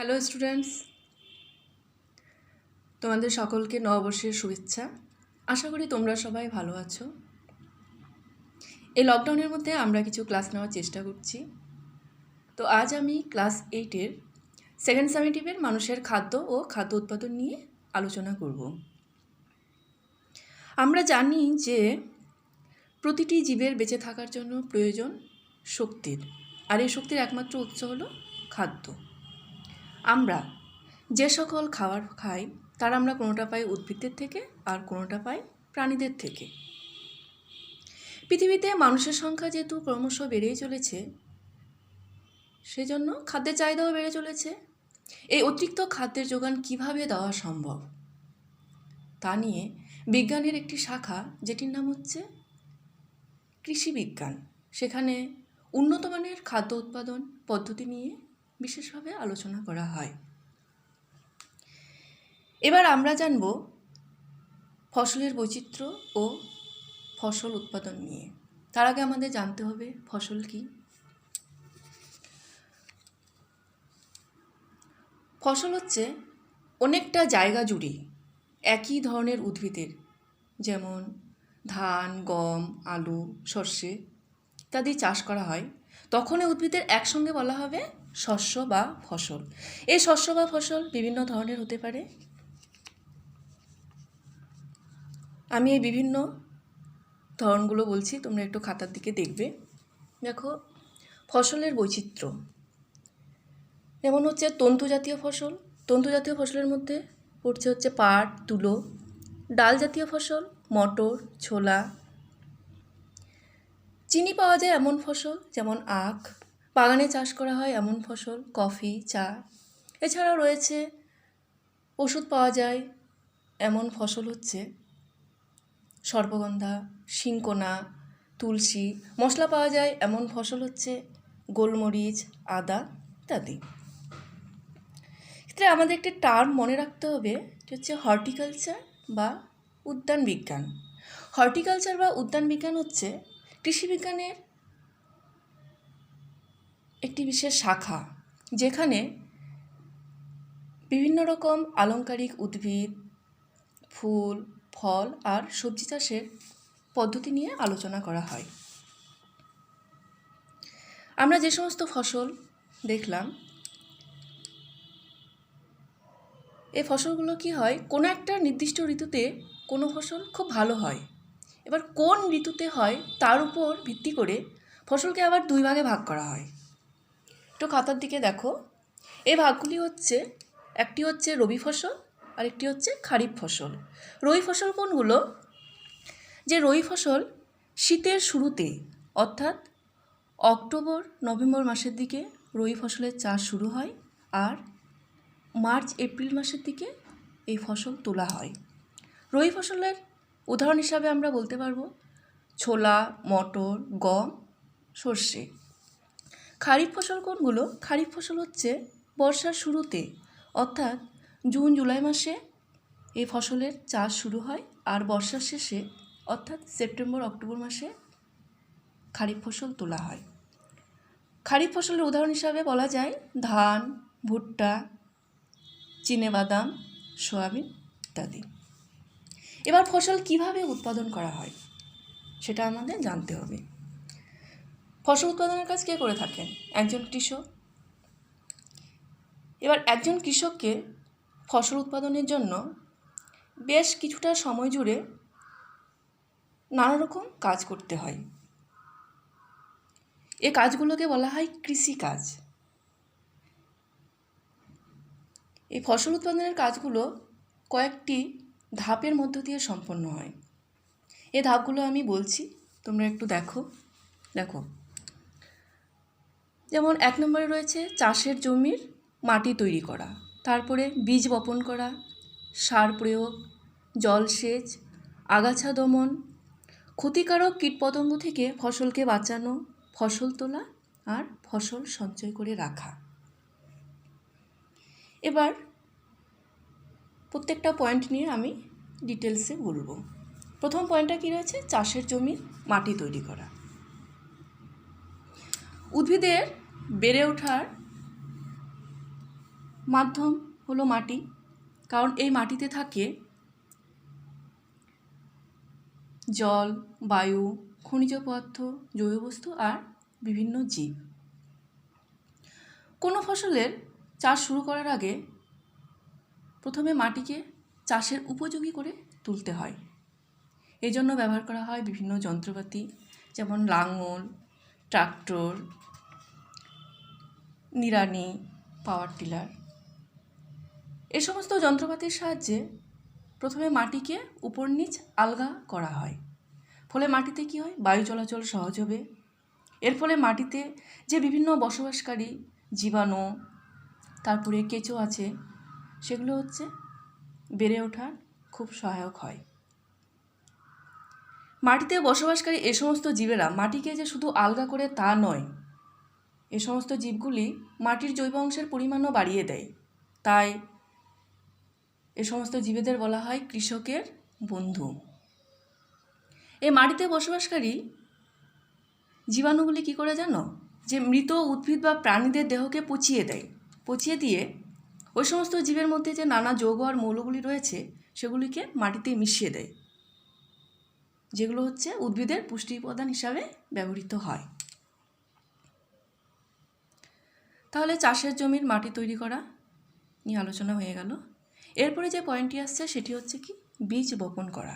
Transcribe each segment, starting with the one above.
Hello students, তোমাদের সকলকে নববর্ষের শুভেচ্ছা। আশা করি তোমরা সবাই ভালো আছো। এই লকডাউনের মধ্যে আমরা কিছু ক্লাস নেওয়ার চেষ্টা করছি। তো আজ আমি ক্লাস 8-এর সেকেন্ড সামেটিভের মানুষের খাদ্য ও খাদ্য উৎপাদন নিয়ে আলোচনা করব। আমরা জানি যে প্রতিটি জীবের বেঁচে থাকার জন্য প্রয়োজন শক্তির, আর এই শক্তির একমাত্র উৎস হলো খাদ্য। আমরা যে সকল খাবার খাই তার আমরা কোনোটা পাই উদ্ভিদের থেকে আর কোনোটা পাই প্রাণীদের থেকে। পৃথিবীতে মানুষের সংখ্যা যেহেতু ক্রমশ বেড়েই চলেছে, সেজন্য খাদ্যের চাহিদাও বেড়ে চলেছে। এই অতিরিক্ত খাদ্যের যোগান কিভাবে দেওয়া সম্ভব তা নিয়ে বিজ্ঞানের একটি শাখা, যেটির নাম হচ্ছে কৃষি বিজ্ঞান, সেখানে উন্নত মানের খাদ্য উৎপাদন পদ্ধতি নিয়ে বিশেষভাবে আলোচনা করা হয়। এবার আমরা জানব ফসলের বৈচিত্র্য ও ফসল উৎপাদন নিয়ে। তার আগে আমাদের জানতে হবে ফসল কি। ফসল হচ্ছে অনেকটা জায়গা জুড়ে একই ধরনের উদ্ভিদের, যেমন ধান, গম, আলু, সর্ষে ইত্যাদি চাষ করা হয়, তখন এই উদ্ভিদের একসঙ্গে বলা হবে শস্য বা ফসল। এই শস্য বা ফসল বিভিন্ন ধরনের হতে পারে। আমি এই বিভিন্ন ধরনগুলো বলছি, তোমরা একটু খাতার দিকে দেখবে। দেখো, ফসলের বৈচিত্র্য যেমন হচ্ছে তন্তু জাতীয় ফসল। তন্তু জাতীয় ফসলের মধ্যে পড়ছে হচ্ছে পাট, তুলো। ডাল জাতীয় ফসল মটর, ছোলা। চিনি পাওয়া যায় এমন ফসল যেমন আখ। বাগানে চাষ করা হয় এমন ফসল কফি, চা। এছাড়াও রয়েছে ওষুধ পাওয়া যায় এমন ফসল হচ্ছে সর্পগন্ধা, শিংকোনা, তুলসী। মশলা পাওয়া যায় এমন ফসল হচ্ছে গোলমরিচ, আদা ইত্যাদি। ক্ষেত্রে আমাদের একটি টার্ম মনে রাখতে হবে, যেটা হচ্ছে হর্টিকালচার বা উদ্যান বিজ্ঞান। হর্টিকালচার বা উদ্যান বিজ্ঞান হচ্ছে কৃষি বিজ্ঞানের একটি বিশেষ শাখা, যেখানে বিভিন্ন রকম আলংকারিক উদ্ভিদ, ফুল, ফল আর সবজি চাষের পদ্ধতি নিয়ে আলোচনা করা হয়। আমরা যে সমস্ত ফসল দেখলাম, এই ফসলগুলো কি হয়, কোনো একটা নির্দিষ্ট ঋতুতে কোনো ফসল খুব ভালো হয়। এবার কোন ঋতুতে হয় তার উপর ভিত্তি করে ফসলকে আবার দুই ভাগে ভাগ করা হয়। একটু খাতার দিকে দেখো, এই ভাগগুলি হচ্ছে, একটি হচ্ছে রবি ফসল আর একটি হচ্ছে খারিফ ফসল। রবি ফসল কোনগুলো? যে রবি ফসল শীতের শুরুতে, অর্থাৎ অক্টোবর নভেম্বর মাসের দিকে রবি ফসলের চাষ শুরু হয়, আর মার্চ এপ্রিল মাসের দিকে এই ফসল তোলা হয়। রবি ফসলের উদাহরণ হিসাবে আমরা বলতে পারবো ছোলা, মটর, গম, সর্ষে। খারিফ ফসল কোনগুলো? খারিফ ফসল হচ্ছে বর্ষার শুরুতে, অর্থাৎ জুন জুলাই মাসে এই ফসলের চাষ শুরু হয়, আর বর্ষার শেষে অর্থাৎ সেপ্টেম্বর অক্টোবর মাসে খারিফ ফসল তোলা হয়। খারিফ ফসলের উদাহরণ হিসাবে বলা যায় ধান, ভুট্টা, চিনেবাদাম, সয়াবিন ইত্যাদি। এবার ফসল কিভাবে উৎপাদন করা হয় সেটা আমাদের জানতে হবে। ফসল উৎপাদনের কাজ কে করে থাকেন? একজন কৃষক। এবার একজন কৃষককে ফসল উৎপাদনের জন্য বেশ কিছুটা সময় জুড়ে নানা রকম কাজ করতে হয়। এই কাজগুলোকে বলা হয় কৃষিকাজ। এই ফসল উৎপাদনের কাজগুলো কয়েকটি ধাপের মধ্য দিয়ে সম্পন্ন হয়। এই ধাপগুলো আমি বলছি, তোমরা একটু দেখো। যেমন 1 নম্বরে রয়েছে চাষের জমির মাটি তৈরি করা, তারপরে বীজ বপন করা, সার প্রয়োগ, জলসেচ, আগাছা দমন, ক্ষতিকারক কীটপতঙ্গ থেকে ফসলকে বাঁচানো, ফসল তোলা আর ফসল সঞ্চয় করে রাখা। এবার প্রত্যেকটা পয়েন্ট নিয়ে আমি ডিটেলসে বলবো। প্রথম পয়েন্টটা কী রয়েছে? চাষের জমির মাটি তৈরি করা। উদ্ভিদের বেড়ে ওঠার মাধ্যম হলো মাটি, কারণ এই মাটিতে থাকে জল, বায়ু, খনিজ পদার্থ, জৈব বস্তু আর বিভিন্ন জীব। কোনো ফসলের চাষ শুরু করার আগে প্রথমে মাটিকে চাষের উপযোগী করে তুলতে হয়। এই জন্য ব্যবহার করা হয় বিভিন্ন যন্ত্রপাতি, যেমন লাঙল, ট্রাক্টর, নিড়ানি, পাওয়ার টিলার। এ সমস্ত যন্ত্রপাতির সাহায্যে প্রথমে মাটিকে উপর নিচ আলগা করা হয়। ফলে মাটিতে কী হয়, বায়ু চলাচল সহজ হবে। এর ফলে মাটিতে যে বিভিন্ন বসবাসকারী জীবাণু, তারপরে কেঁচো আছে, সেগুলো বেড়ে ওঠার খুব সহায়ক হয়। মাটিতে বসবাসকারী এ সমস্ত জীবেরা মাটিকে যে শুধু আলগা করে তা নয়, এ সমস্ত জীবগুলি মাটির জৈব অংশের পরিমাণও বাড়িয়ে দেয়। তাই এ সমস্ত জীবেদের বলা হয় কৃষকের বন্ধু। এই মাটিতে বসবাসকারী জীবাণুগুলি কী করে জানো, যে মৃত উদ্ভিদ বা প্রাণীদের দেহকে পচিয়ে দেয়। পচিয়ে দিয়ে ওই সমস্ত জীবের মধ্যে যে নানা যৌগ আর মৌলগুলি রয়েছে সেগুলিকে মাটিতে মিশিয়ে দেয়, যেগুলো উদ্ভিদের পুষ্টি উপাদান হিসাবে ব্যবহৃত হয়। তাহলে চাষের জমির মাটি তৈরি করা নিয়ে আলোচনা হয়ে গেল। এরপরে যে পয়েন্টটি আসছে সেটি কি, বীজ বপন করা।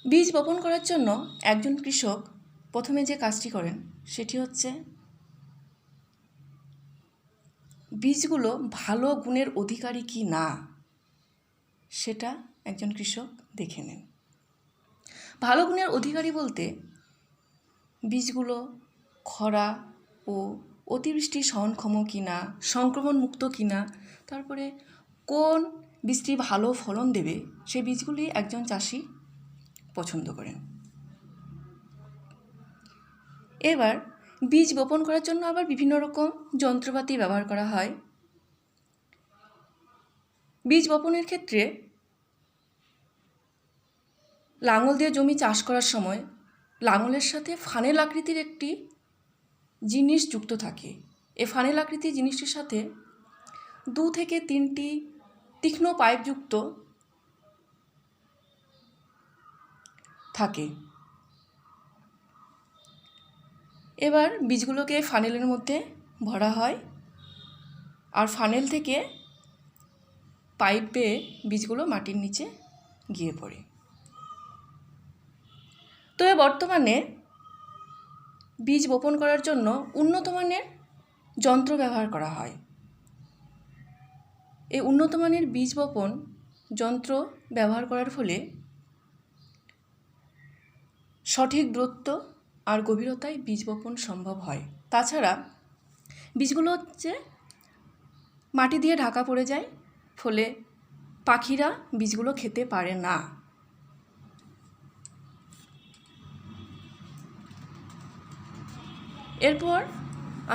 বীজ বপন করার জন্য একজন কৃষক প্রথমে যে কাজটি করেন সেটি বীজগুলো ভালো গুণের অধিকারী কি না সেটা একজন কৃষক দেখে নেন। ভালো গুণের অধিকারী বলতে বীজগুলো খরা ও অতিবৃষ্টি সহনক্ষম কিনা, সংক্রমণ মুক্ত কিনা, তারপরে কোন বীজটি ভালো ফলন দেবে সেই বীজগুলি একজন চাষি পছন্দ করেন। এবার বীজ বপন করার জন্য আবার বিভিন্ন রকম যন্ত্রপাতি ব্যবহার করা হয়। বীজ বপনের ক্ষেত্রে লাঙল দিয়ে জমি চাষ করার সময় লাঙলের সাথে ফানেল আকৃতির একটি জিনিস যুক্ত থাকে। এই ফানেল আকৃতির জিনিসটির সাথে 2 থেকে 3টি তীক্ষ্ণ পাইপযুক্ত থাকে। এবার বীজগুলোকে ফানেলের মধ্যে ভরা হয় আর ফানেল থেকে পাইপ বেয়ে বীজগুলো মাটির নিচে গিয়ে পড়ে। তবে বর্তমানে বীজ বপন করার জন্য উন্নত মানের যন্ত্র ব্যবহার করা হয়। এই উন্নত মানের বীজ বপন যন্ত্র ব্যবহার করার ফলে সঠিক দূরত্ব আর গভীরতায় বীজ বপন সম্ভব হয়। তাছাড়া বীজগুলো মাটি দিয়ে ঢাকা পড়ে যায়, ফলে পাখিরা বীজগুলো খেতে পারে না। এরপর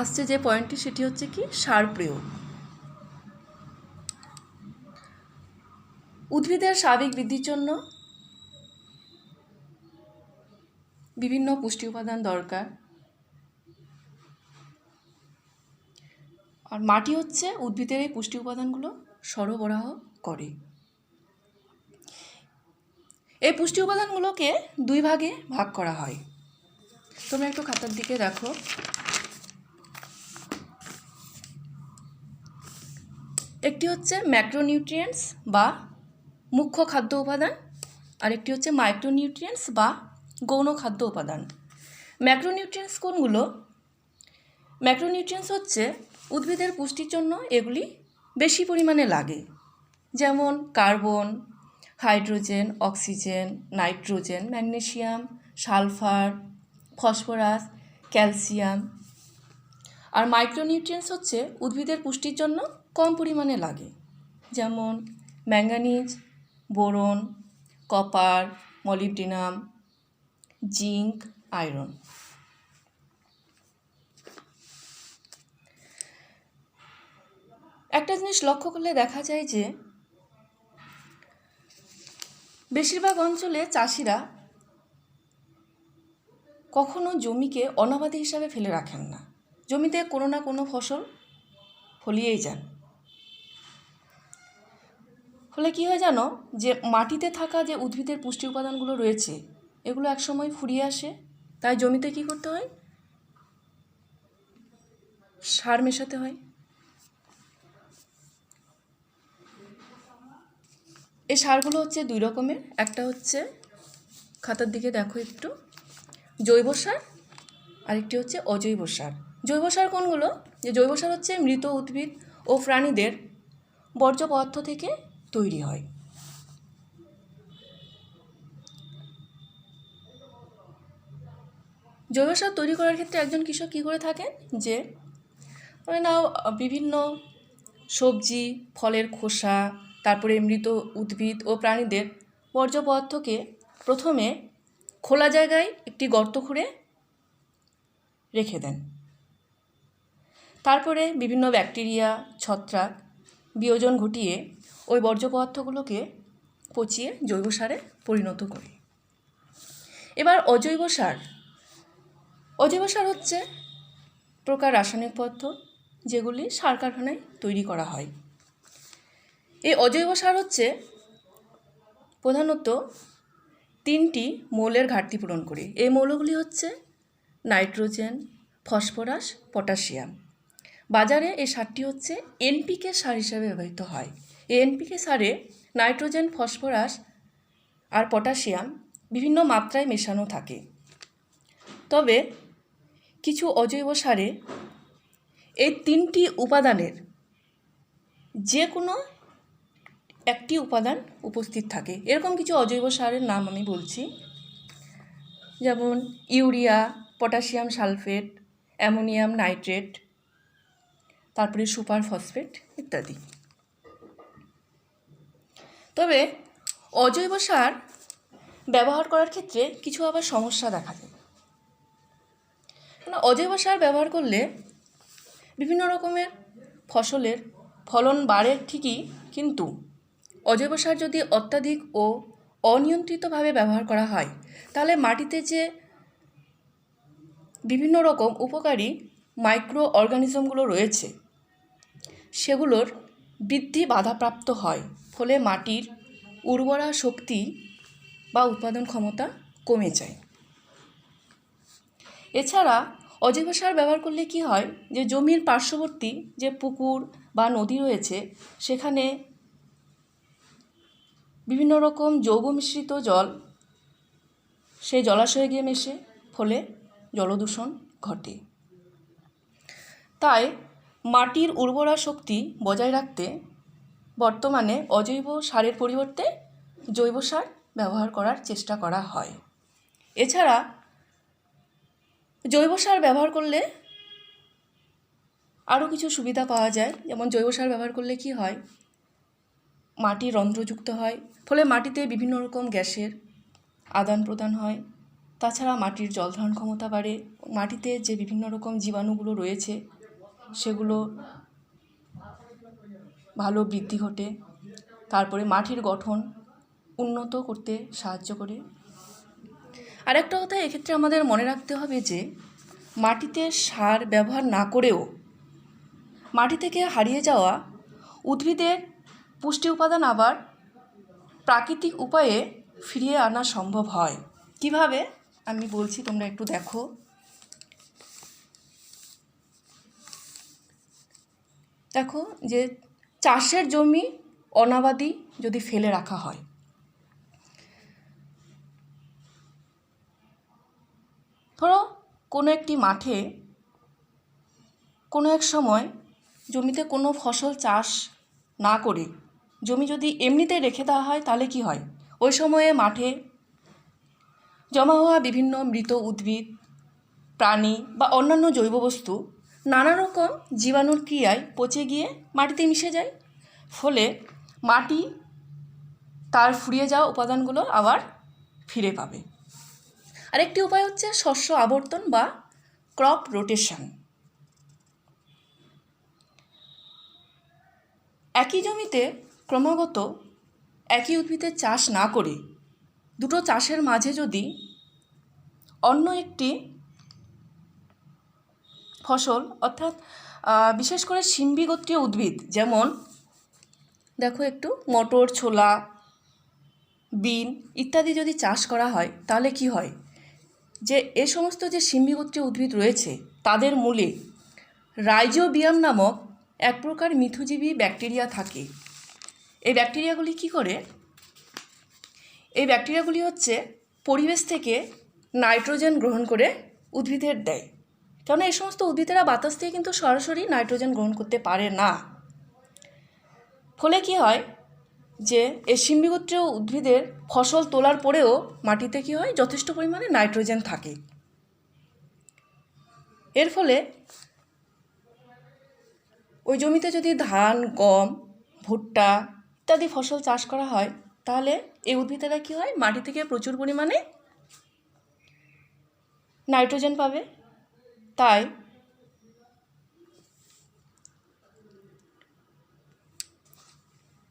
আসছে যে পয়েন্টটি সেটি কি, সার প্রয়োগ। উদ্ভিদের স্বাভাবিক বৃদ্ধির জন্য বিভিন্ন পুষ্টি উপাদান দরকার, আর মাটি উদ্ভিদের এই পুষ্টি উপাদানগুলো সরবরাহ করে। এই পুষ্টি উপাদানগুলোকে 2 ভাগে ভাগ করা হয়। তোমরা একটু খাতার দিকে দেখো। একটি ম্যাক্রোনিউট্রিয়েন্টস বা মুখ্য খাদ্য উপাদান, আর একটি মাইক্রোনিউট্রিয়েন্টস বা গৌণ খাদ্য উপাদান। ম্যাক্রোনিউট্রিয়েন্টস কোনগুলো? ম্যাক্রোনিউট্রিয়েন্টস উদ্ভিদের পুষ্টির জন্য এগুলি বেশি পরিমাণে লাগে, যেমন carbon, hydrogen, oxygen, nitrogen, magnesium, sulphur, phosphorus, calcium. আর মাইক্রোনিউট্রিয়েন্টস উদ্ভিদের পুষ্টির জন্য কম পরিমাণে লাগে, যেমন manganese, boron, copper, molybdenum, zinc, iron. একটা জিনিস লক্ষ্য করলে দেখা যায় যে বেশিরভাগ অঞ্চলে চাষিরা কখনো জমিকে অনাবাদি হিসাবে ফেলে রাখেন না। জমিতে কোনো না কোনো ফসল ফলিয়েই যান। ফলে কী হয় জানো, যে মাটিতে থাকা যে উদ্ভিদের পুষ্টি উপাদানগুলো রয়েছে এগুলো একসময় ফুরিয়ে আসে, তাই জমিতে কী করতে হয়, সার মেশাতে হয়। এই সারগুলো হচ্ছে দুই রকমের, একটা হচ্ছে খাতার দিকে দেখো একটু, জৈব সার, আরেকটি হচ্ছে অজৈব সার। জৈব সার কোনগুলো? যে জৈব সার হচ্ছে মৃত উদ্ভিদ ও প্রাণীদের বর্জ্য পদার্থ থেকে তৈরি হয়। জৈব সার তৈরি করার ক্ষেত্রে একজন কৃষক কী করে থাকেন, যে মানে নাও বিভিন্ন সবজি, ফলের খোসা, তারপরে মৃত উদ্ভিদ ও প্রাণীদের বর্জ্য পদার্থকে প্রথমে খোলা জায়গায় একটি গর্ত খুঁড়ে রেখে দেন। তারপরে বিভিন্ন ব্যাকটেরিয়া, ছত্রাক বিয়োজন ঘটিয়ে ওই বর্জ্য পদার্থগুলোকে পচিয়ে জৈব সারে পরিণত করে। এবার অজৈব সার। অজৈব সার হচ্ছে প্রকার রাসায়নিক পদার্থ যেগুলি সার কারখানায় তৈরি করা হয়। এই অজৈব সার হচ্ছে প্রধানত 3টি মৌলের ঘাটতি পূরণ করে। এই মৌলগুলি হচ্ছে নাইট্রোজেন, ফসফরাস, পটাশিয়াম। বাজারে এই সারটি হচ্ছে এনপিকে সার হিসাবে ব্যবহৃত হয়। এই এনপিকে সারে নাইট্রোজেন, ফসফরাস আর পটাশিয়াম বিভিন্ন মাত্রায় মেশানো থাকে। তবে কিছু অজৈব সারে এই 3টি উপাদানের যে কোনো একটি উপাদান উপস্থিত থাকে। এরকম কিছু অজৈব সারের নাম আমি বলছি, যেমন urea, potassium sulphate, ammonium nitrate, তারপরে সুপার ফসফেট ইত্যাদি। তবে অজৈব সার ব্যবহার করার ক্ষেত্রে কিছু আবার সমস্যা দেখা যায়। অজৈব সার ব্যবহার করলে বিভিন্ন রকমের ফসলের ফলন বাড়ে ঠিকই, কিন্তু অজৈব সার যদি অত্যাধিক ও অনিয়ন্ত্রিতভাবে ব্যবহার করা হয় তাহলে মাটিতে যে বিভিন্ন রকম উপকারী মাইক্রো অর্গানিজমগুলো রয়েছে সেগুলোর বৃদ্ধি বাধাপ্রাপ্ত হয়। ফলে মাটির উর্বরা শক্তি বা উৎপাদন ক্ষমতা কমে যায়। এছাড়া অজৈব সার ব্যবহার করলে কি হয়, যে জমির পার্শ্ববর্তী যে পুকুর বা নদী রয়েছে সেখানে বিভিন্ন রকম যৌগ মিশ্রিত জল সেই জলাশয়ে গিয়ে মেশে, ফলে জলদূষণ ঘটে। তাই মাটির উর্বরা শক্তি বজায় রাখতে বর্তমানে অজৈব সারের পরিবর্তে জৈব সার ব্যবহার করার চেষ্টা করা হয়। এছাড়া জৈব সার ব্যবহার করলে আরও কিছু সুবিধা পাওয়া যায়। যেমন জৈব সার ব্যবহার করলে কি হয়, মাটি রন্ধ্রযুক্ত হয়, ফলে মাটিতে বিভিন্ন রকম গ্যাসের আদান প্রদান হয়। তাছাড়া মাটির জল ধারণ ক্ষমতা বাড়ে, মাটিতে যে বিভিন্ন রকম জীবাণুগুলো রয়েছে সেগুলো ভালো বৃদ্ধি ঘটে। তারপরে মাটির গঠন উন্নত করতে সাহায্য করে। আরেকটা কথা এক্ষেত্রে আমাদের মনে রাখতে হবে যে মাটিতে সার ব্যবহার না করেও মাটি থেকে হারিয়ে যাওয়া উদ্ভিদের পুষ্টি উপাদান আবার প্রাকৃতিক উপায়ে ফিরিয়ে আনা সম্ভব হয়। কিভাবে আমি বলছি, তোমরা একটু দেখো। দেখো যে চাষের জমি অনাবাদি যদি ফেলে রাখা হয়, ধরো কোনো একটি মাঠে কোনো এক সময় জমিতে কোনো ফসল চাষ না করে জমি যদি এমনিতে রেখে দেওয়া হয় তাহলে কি হয়, ওই সময়ে মাঠে জমা হওয়া বিভিন্ন মৃত উদ্ভিদ, প্রাণী বা অন্যান্য জৈব বস্তু নানা রকম জীবাণুর ক্রিয়ায় পচে গিয়ে মাটিতে মিশে যায়। ফলে মাটি তার ফুরিয়ে যাওয়া উপাদানগুলো আবার ফিরে পাবে। আরেকটি উপায় হচ্ছে শস্য আবর্তন বা ক্রপ রোটেশন। একই জমিতে ক্রমাগত একই উদ্ভিদের চাষ না করে দুটো চাষের মাঝে যদি অন্য একটি ফসল অর্থাৎ বিশেষ করে সিম্বি গোত্রীয় উদ্ভিদ, যেমন দেখো একটু মটর, ছোলা, বিন ইত্যাদি যদি চাষ করা হয় তাহলে কি হয়, যে এ সমস্ত যে সিম্বি গোত্রীয় উদ্ভিদ রয়েছে তাদের মূলে রাইজোবিয়াম নামক এক প্রকার মিথুজীবী ব্যাকটেরিয়া থাকে। এই ব্যাকটেরিয়াগুলি কি করে? এই ব্যাকটেরিয়াগুলি হচ্ছে পরিবেশ থেকে নাইট্রোজেন গ্রহণ করে উদ্ভিদের দেয়। কারণ এই সমস্ত উদ্ভিদেরা বাতাস থেকে কিন্তু সরাসরি নাইট্রোজেন গ্রহণ করতে পারে না। ফলে কি হয়, যে এই সিম্বি গোত্রীয় উদ্ভিদের ফসল তোলার পরেও মাটিতে কি হয়, যথেষ্ট পরিমাণে নাইট্রোজেন থাকে। এর ফলে ওই জমিতে যদি ধান, গম, ভুট্টা ইত্যাদি ফসল চাষ করা হয় তাহলে এই উদ্ভিদেরা কি হয়, মাটি থেকে প্রচুর পরিমাণে নাইট্রোজেন পাবে। তাই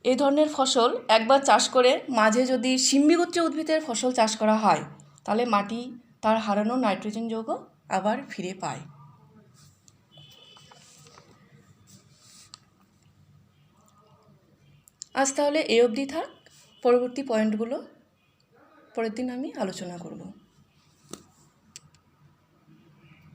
এই ধরনের ফসল একবার চাষ করে মাঝে যদি সিম্বি গোত্রীয় উদ্ভিদের ফসল চাষ করা হয় তাহলে মাটি তার হারানো নাইট্রোজেন যৌগ আবার ফিরে পায়। আজ তাহলে এই অবধি থাক, পরবর্তী পয়েন্টগুলো পরের দিন আমি আলোচনা করব।